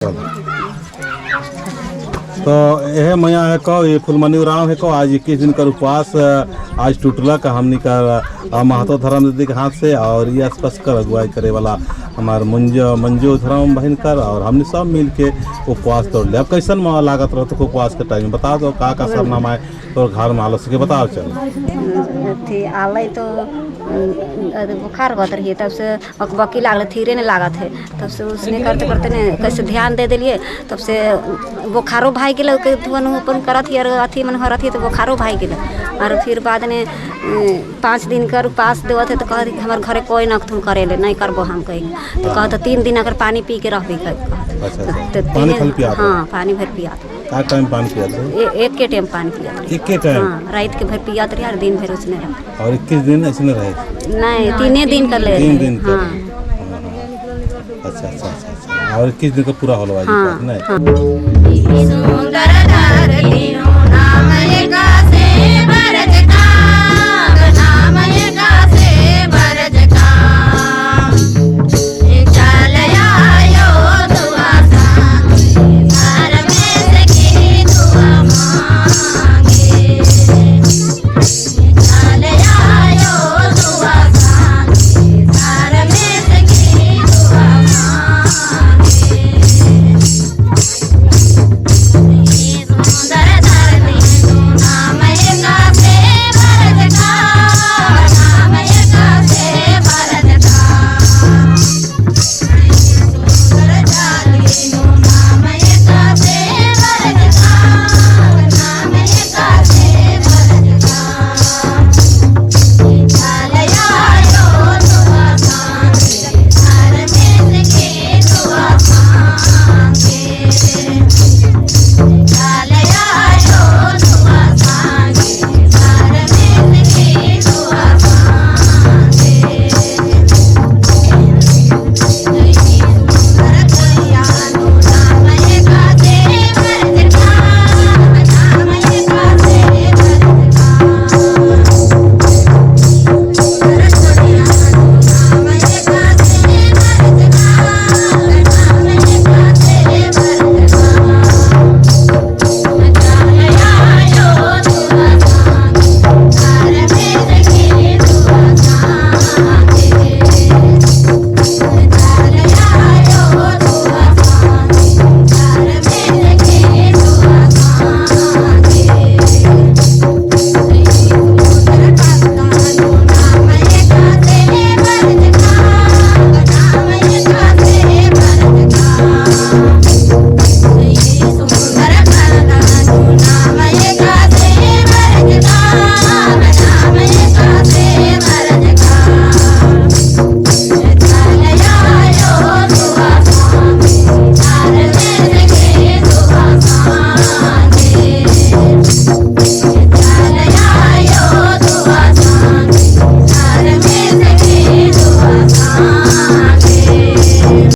तो यह मैया है को ये फुलमनी उराव है को आज 21 दिन का उपवास आज टूटला का हमनी का महतो धर्म दीदी के हाथ से और ये स्पष्ट कर अगुवाई करे वाला हमार मंजो धर्म बहन कर और हमने सब मिल के उपवास तोड़ लिया। अब कैसन माहौल लागत रहो तो उपवास के टाइम बता दो का सरनामा है तो घर में आलो सके बताओ चल थी आलै तो बुखार होत रही तब से अकबकी लागल थीरे ने लागत है तब से उसने करते करते ने कैसे ध्यान दे दिलिए तब से बुखारो भाई गेल के धुन अपन करत और अथी मन हरत तो बुखारो भाई गेल और फिर बाद में 5 दिन कर उपास देवत है तो कह हमारे घरे कोई न तुम करे ले नहीं करबो हम कहीं तो कहते 3 दिन अगर पानी पी के रहबे तो हाँ पानी भर पिया का टाइम पानी पिया थे एक के टाइम पानी पिया एक के टाइम हाँ रात के भर पिया रही और दिन भर उसने रहा और 21 दिन ऐसे रहे नहीं 3 दिन कर ले 3 दिन का हाँ अच्छा और 21 दिन का पूरा होलवा हाँ, नहीं हाँ।